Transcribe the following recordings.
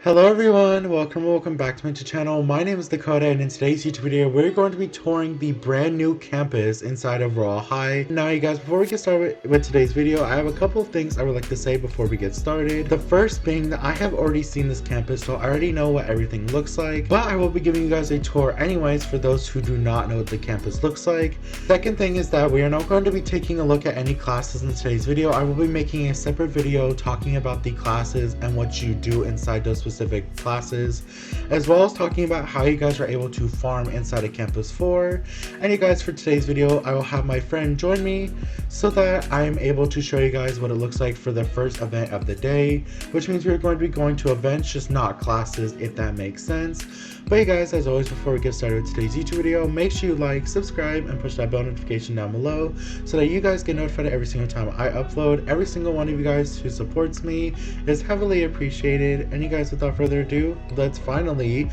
Hello everyone, welcome back to my channel. My name is Dakota, and in today's YouTube video we're going to be touring the brand new campus inside of Royale High. Now you guys, before we get started with today's video, I have a couple of things I would like to say before we get started. The first being that I have already seen this campus, so I already know what everything looks like, but I will be giving you guys a tour anyways for those who do not know what the campus looks like. Second thing is that we are not going to be taking a look at any classes in today's video. I will be making a separate video talking about the classes and what you do inside those specific classes, as well as talking about how you guys are able to farm inside of Campus 4. And you guys, for today's video, I will have my friend join me so that I am able to show you guys what it looks like for the first event of the day, which means we're going to be going to events, just not classes, if that makes sense. But you guys, as always, before we get started with today's YouTube video, make sure you like, subscribe, and push that bell notification down below so that you guys get notified every single time I upload. Every single one of you guys who supports me is heavily appreciated. And you guys, without further ado, let's finally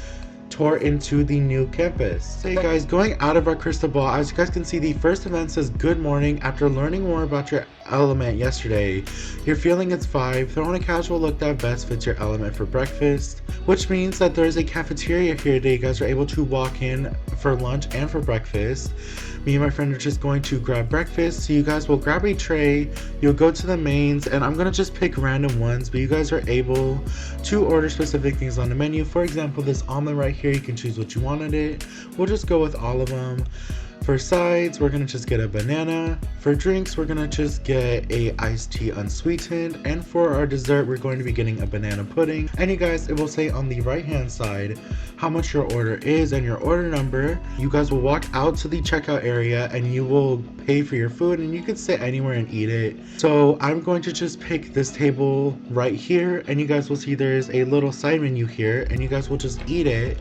tour into the new campus. So you guys, going out of our crystal ball, as you guys can see, the first event says good morning. After learning more about your element yesterday, you're feeling its vibe. Throw on a casual look that best fits your element for breakfast, which means that there's a cafeteria here that you guys are able to walk in for lunch and for breakfast. Me and my friend are just going to grab breakfast, so you guys will grab a tray, you'll go to the mains, and I'm gonna just pick random ones, but you guys are able to order specific things on the menu. For example, this omelet right here, you can choose what you want on it. We'll just go with all of them. For sides, we're gonna just get a banana. For drinks, we're gonna just get a iced tea unsweetened. And for our dessert, we're going to be getting a banana pudding. And you guys, it will say on the right hand side how much your order is and your order number. You guys will walk out to the checkout area and you will pay for your food, and you can sit anywhere and eat it. So I'm going to just pick this table right here, and you guys will see there's a little side menu here, and you guys will just eat it.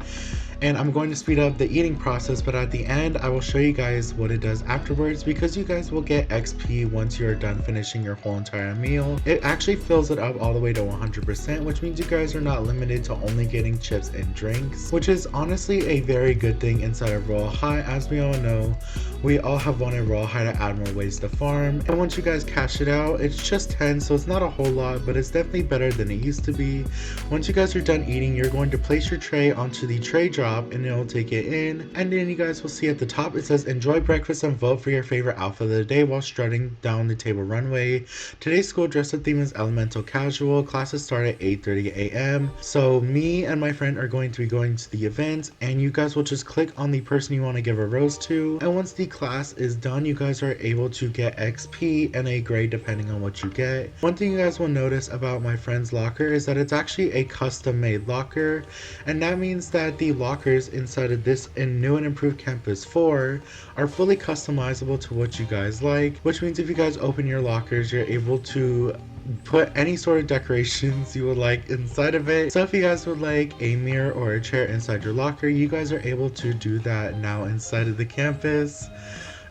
And I'm going to speed up the eating process, but at the end I will show you guys what it does afterwards, because you guys will get XP once you're done finishing your whole entire meal. It actually fills it up all the way to 100%, which means you guys are not limited to only getting chips and drinks, which is honestly a very good thing inside of Royale High. As we all know, we all have wanted Royale High to add more ways to farm, and once you guys cash it out, it's just 10, so it's not a whole lot, but it's definitely better than it used to be. Once you guys are done eating, you're going to place your tray onto the tray drop, and it'll take it in, and then you guys will see at the top it says enjoy breakfast and vote for your favorite outfit of the day while strutting down the table runway. Today's school dress up theme is elemental casual. Classes start at 8:30 a.m. so me and my friend are going to be going to the event, and you guys will just click on the person you want to give a rose to, and once the class is done, you guys are able to get XP and a grade depending on what you get. One thing you guys will notice about my friend's locker is that it's actually a custom made locker, and that means that the lockers inside of this new and improved Campus 4 are fully customizable to what you guys like, which means if you guys open your lockers, you're able to put any sort of decorations you would like inside of it. So if you guys would like a mirror or a chair inside your locker, you guys are able to do that now inside of the campus.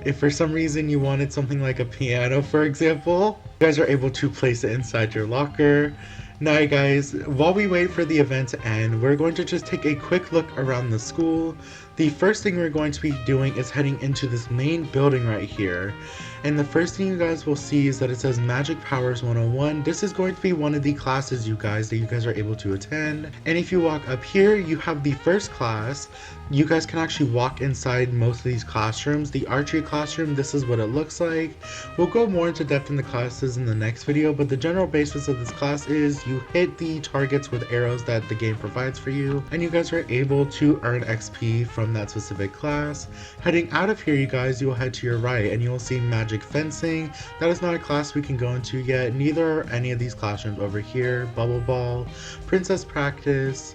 If for some reason you wanted something like a piano, for example, you guys are able to place it inside your locker. Now guys, while we wait for the event to end, we're going to just take a quick look around the school. The first thing we're going to be doing is heading into this main building right here. And the first thing you guys will see is that it says Magic Powers 101. This is going to be one of the classes you guys are able to attend. And if you walk up here, you have the first class. You guys can actually walk inside most of these classrooms. The archery classroom, this is what it looks like. We'll go more into depth in the classes in the next video, but the general basis of this class is you hit the targets with arrows that the game provides for you, and you guys are able to earn XP from that specific class. Heading out of here, you guys, you will head to your right and you will see Magic Fencing. That is not a class we can go into yet. Neither are any of these classrooms over here. Bubble Ball, Princess Practice,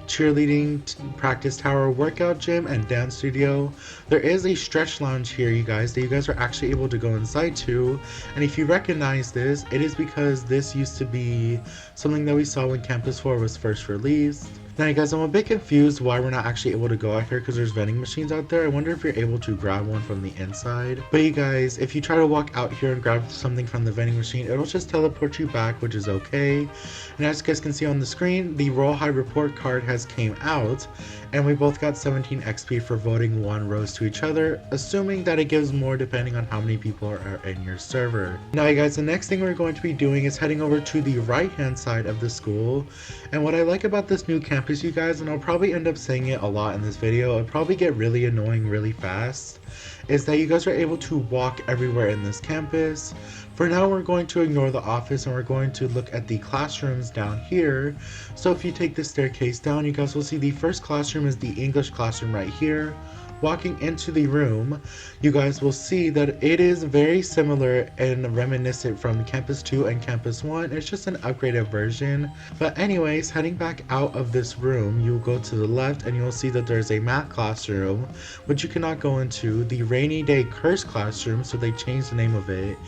cheerleading practice tower, workout gym, and dance studio. There is a stretch lounge here, you guys, that you guys are actually able to go inside to, and if you recognize this, it is because this used to be something that we saw when Campus 4 was first released. Now you guys, I'm a bit confused why we're not actually able to go out here because there's vending machines out there. I wonder if you're able to grab one from the inside. But you guys, if you try to walk out here and grab something from the vending machine, it'll just teleport you back, which is okay. And as you guys can see on the screen, the Royale High report card has came out, and we both got 17 XP for voting one rose to each other, assuming that it gives more depending on how many people are in your server. Now you guys, the next thing we're going to be doing is heading over to the right hand side of the school. And what I like about this new campus, you guys, and I'll probably end up saying it a lot in this video, it'll probably get really annoying really fast, is that you guys are able to walk everywhere in this campus. For now, we're going to ignore the office and we're going to look at the classrooms down here. So if you take the staircase down, you guys will see the first classroom is the English classroom right here. Walking into the room, you guys will see that it is very similar and reminiscent from Campus 2 and Campus 1. It's just an upgraded version. But anyways, heading back out of this room, you'll go to the left and you'll see that there's a math classroom, which you cannot go into, the rainy day curse classroom, so they changed the name of it,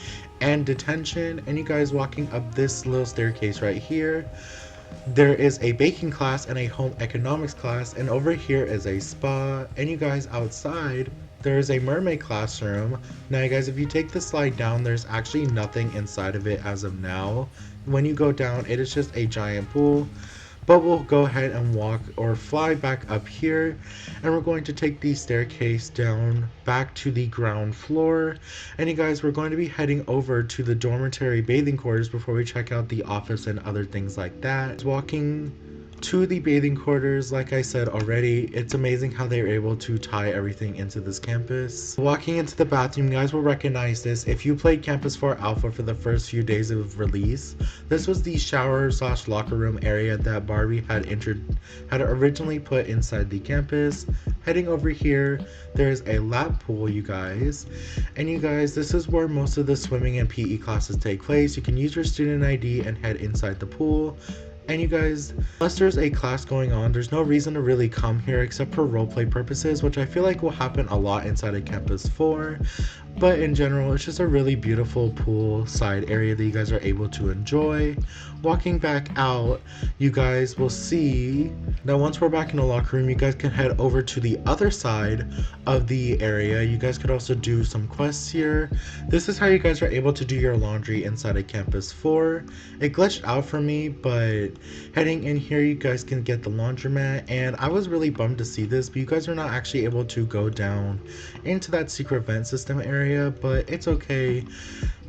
and detention. And you guys walking up this little staircase right here, there is a baking class and a home economics class, and over here is a spa. And you guys, outside there is a mermaid classroom. Now you guys, if you take the slide down, there's actually nothing inside of it as of now. When you go down, it is just a giant pool. But we'll go ahead and walk or fly back up here, and we're going to take the staircase down back to the ground floor. And you guys, we're going to be heading over to the dormitory bathing quarters before we check out the office and other things like that. Walking to the bathing quarters, like I said already, it's amazing how they're able to tie everything into this campus. Walking into the bathroom, you guys will recognize this if you played Campus 4 Alpha for the first few days of release. This was the shower / locker room area that Barbie had originally put inside the campus. Heading over here, there's a lap pool, you guys. And you guys, this is where most of the swimming and PE classes take place. You can use your student ID and head inside the pool. And you guys, unless there's a class going on, there's no reason to really come here except for roleplay purposes, which I feel like will happen a lot inside of Campus 4. But in general, it's just a really beautiful pool side area that you guys are able to enjoy. Walking back out, you guys will see that once we're back in the locker room, you guys can head over to the other side of the area. You guys could also do some quests here. This is how you guys are able to do your laundry inside of Campus 4. It glitched out for me, but heading in here, you guys can get the laundromat. And I was really bummed to see this, but you guys are not actually able to go down into that secret vent system area, but it's okay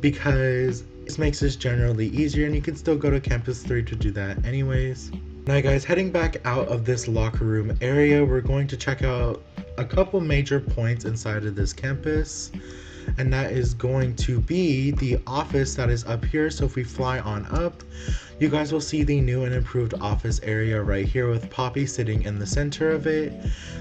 because this makes this generally easier, and you can still go to Campus 3 to do that anyways. Now guys, heading back out of this locker room area, we're going to check out a couple major points inside of this campus, and that is going to be the office that is up here. So if we fly on up, you guys will see the new and improved office area right here with Poppy sitting in the center of it.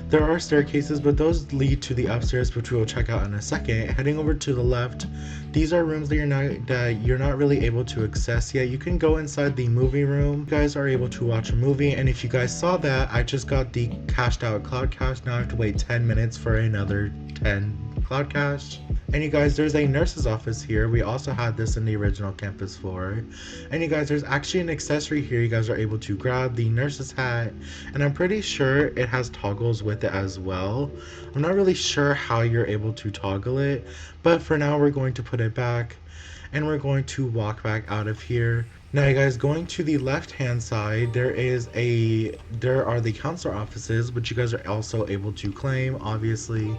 There are staircases, but those lead to the upstairs, which we will check out in a second. Heading over to the left, these are rooms that you're not really able to access yet. You can go inside the movie room. You guys are able to watch a movie, and if you guys saw that, I just got the cashed out cloud cash. Now I have to wait 10 minutes for another 10 cloud cash. And you guys, there's a nurse's office here. We also had this in the original Campus 4. And you guys, there's actually an accessory here you guys are able to grab, the nurse's hat, and I'm pretty sure it has toggles with it as well. I'm not really sure how you're able to toggle it, but for now we're going to put it back and we're going to walk back out of here. Now you guys, going to the left hand side, there are the counselor offices, which you guys are also able to claim, obviously.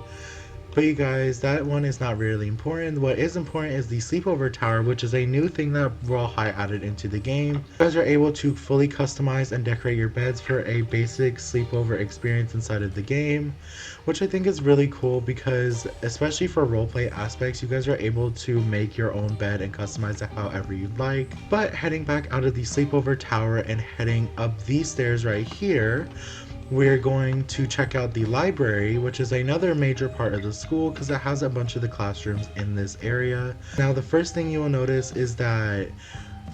But you guys, that one is not really important. What is important is the sleepover tower, which is a new thing that Royale High added into the game. You guys are able to fully customize and decorate your beds for a basic sleepover experience inside of the game, which I think is really cool because, especially for roleplay aspects, you guys are able to make your own bed and customize it however you'd like. But heading back out of the sleepover tower and heading up these stairs right here, we're going to check out the library, which is another major part of the school because it has a bunch of the classrooms in this area. Now the first thing you will notice is that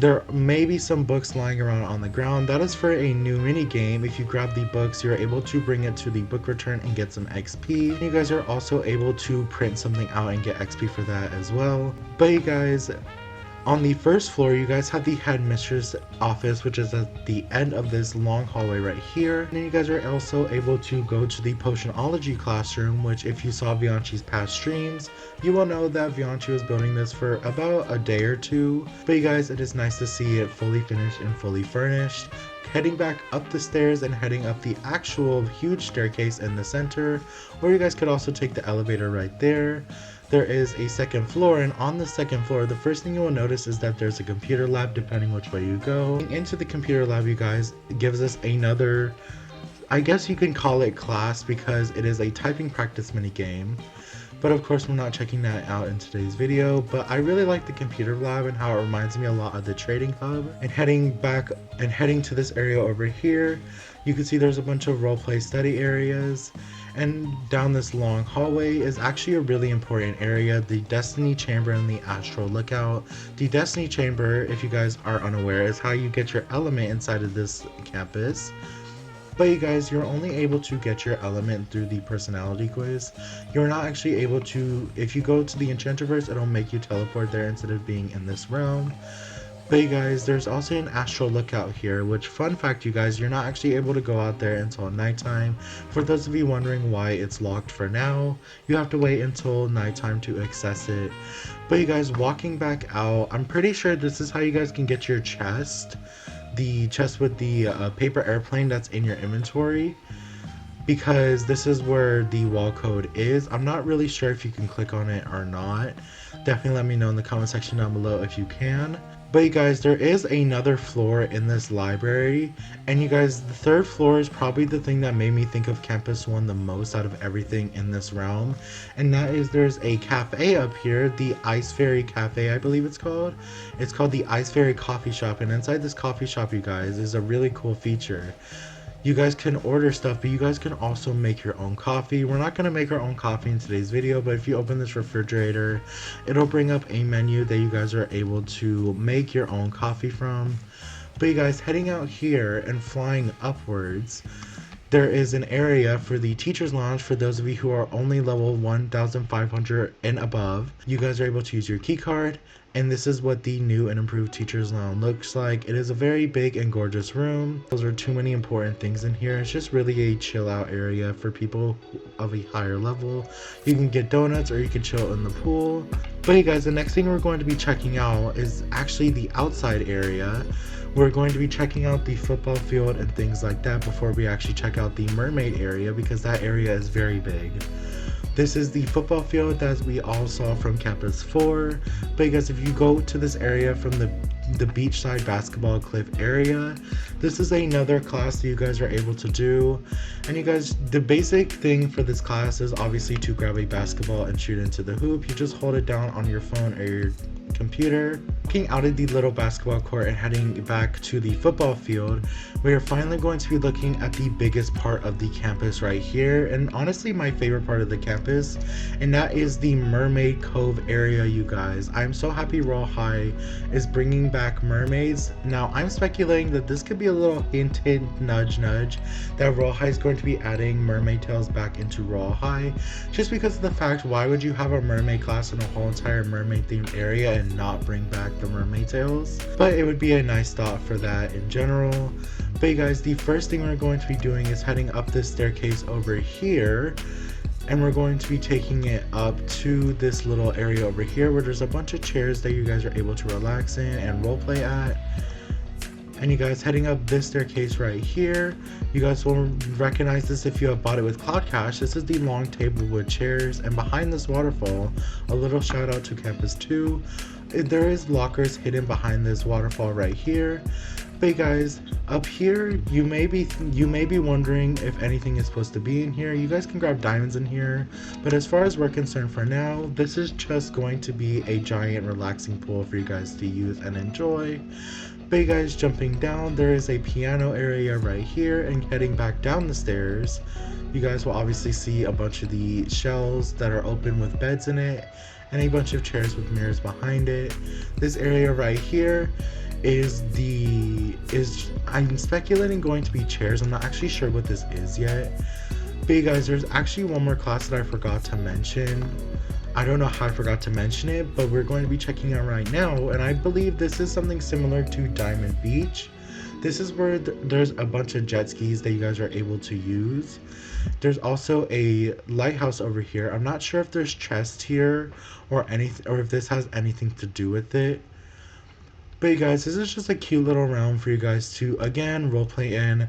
there may be some books lying around on the ground. That is for a new mini game. If you grab the books, you're able to bring it to the book return and get some XP. You guys are also able to print something out and get XP for that as well. But you guys, On the first floor, you guys have the headmistress office, which is at the end of this long hallway right here. And then you guys are also able to go to the potionology classroom, which if you saw Vianci's past streams, you will know that Vianci was building this for about a day or two. But you guys, it is nice to see it fully finished and fully furnished. Heading back up the stairs and heading up the actual huge staircase in the center, or you guys could also take the elevator right there. There is a second floor, and on the second floor, the first thing you will notice is that there's a computer lab depending which way you go. Into the computer lab, you guys, gives us another, I guess you can call it class, because it is a typing practice mini game. But of course, we're not checking that out in today's video. But I really like the computer lab and how it reminds me a lot of the trading hub. And heading to this area over here, you can see there's a bunch of roleplay study areas. And down this long hallway is actually a really important area, the Destiny Chamber and the Astral Lookout. The Destiny Chamber, if you guys are unaware, is how you get your element inside of this campus. But you guys, you're only able to get your element through the personality quiz. You're not actually able to, if you go to the Enchanterverse, it'll make you teleport there instead of being in this realm. But you guys, there's also an Astral Lookout here, which, fun fact you guys, you're not actually able to go out there until nighttime. For those of you wondering why it's locked for now, you have to wait until nighttime to access it. But you guys, walking back out, I'm pretty sure this is how you guys can get your chest. The chest with the paper airplane that's in your inventory. Because this is where the wall code is. I'm not really sure if you can click on it or not. Definitely let me know in the comment section down below if you can. But you guys, there is another floor in this library, and you guys, the third floor is probably the thing that made me think of Campus 1 the most out of everything in this realm, and that is there's a cafe up here, the Ice Fairy Cafe, I believe it's called. It's called the Ice Fairy Coffee Shop, and inside this coffee shop, you guys, is a really cool feature. You guys can order stuff, but you guys can also make your own coffee. We're not going to make our own coffee in today's video, but if you open this refrigerator, it'll bring up a menu that you guys are able to make your own coffee from. But you guys, heading out here and flying upwards, there is an area for the teacher's lounge for those of you who are only level 1500 and above. You guys are able to use your key card, and this is what the new and improved teacher's lounge looks like. It is a very big and gorgeous room. Those are too many important things in here. It's just really a chill out area for people of a higher level. You can get donuts or you can chill in the pool. But you guys, the next thing we're going to be checking out is actually the outside area. We're going to be checking out the football field and things like that before we actually check out the mermaid area, because that area is very big. This is the football field that we all saw from Campus 4. But you guys, if you go to this area from the beachside basketball cliff area, this is another class that you guys are able to do. And you guys, the basic thing for this class is obviously to grab a basketball and shoot into the hoop. You just hold it down on your phone or your computer. Looking out of the little basketball court and heading back to the football field, we are finally going to be looking at the biggest part of the campus right here, and honestly my favorite part of the campus, and that is the Mermaid Cove area. You guys, I'm so happy Royale High is bringing back mermaids. Now I'm speculating that this could be a little hinted nudge that Royale High is going to be adding mermaid tails back into Royale High, just because of the fact, why would you have a mermaid class in a whole entire mermaid themed area and not bring back the mermaid tails? But it would be a nice thought for that in general. But you guys, the first thing we're going to be doing is heading up this staircase over here, and we're going to be taking it up to this little area over here where there's a bunch of chairs that you guys are able to relax in and roleplay at. And you guys, heading up this staircase right here, you guys will recognize this if you have bought it with Cloud Cash. This is the long table with chairs, and behind this waterfall, a little shout out to Campus 2. There is lockers hidden behind this waterfall right here. But you guys, up here, you may be wondering if anything is supposed to be in here. You guys can grab diamonds in here, but as far as we're concerned for now, this is just going to be a giant relaxing pool for you guys to use and enjoy. But you guys, jumping down, there is a piano area right here, and heading back down the stairs, you guys will obviously see a bunch of the shelves that are open with beds in it, and a bunch of chairs with mirrors behind it. This area right here is I'm speculating going to be chairs. I'm not actually sure what this is yet. But you guys, there's actually one more class that I forgot to mention. I don't know how I forgot to mention it, but we're going to be checking out right now, and I believe this is something similar to Diamond Beach. This is where there's a bunch of jet skis that you guys are able to use. There's also a lighthouse over here. I'm not sure if there's chests here or anything, or if this has anything to do with it. But you guys, this is just a cute little round for you guys to, again, roleplay in.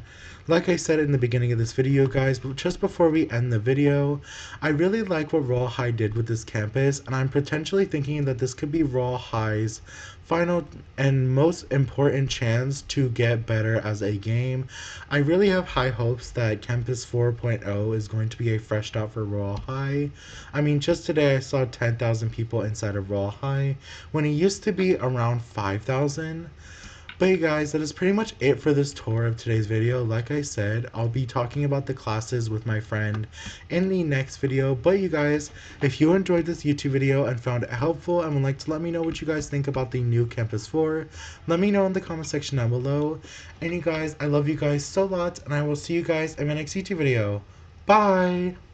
Like I said in the beginning of this video, guys, but just before we end the video, I really like what Royale High did with this campus, and I'm potentially thinking that this could be Royale High's final and most important chance to get better as a game. I really have high hopes that Campus 4.0 is going to be a fresh start for Royale High. I mean, just today I saw 10,000 people inside of Royale High, when it used to be around 5,000. But you guys, that is pretty much it for this tour of today's video. Like I said, I'll be talking about the classes with my friend in the next video. But you guys, if you enjoyed this YouTube video and found it helpful and would like to let me know what you guys think about the new Campus 4, let me know in the comment section down below. And you guys, I love you guys so lot, and I will see you guys in my next YouTube video. Bye!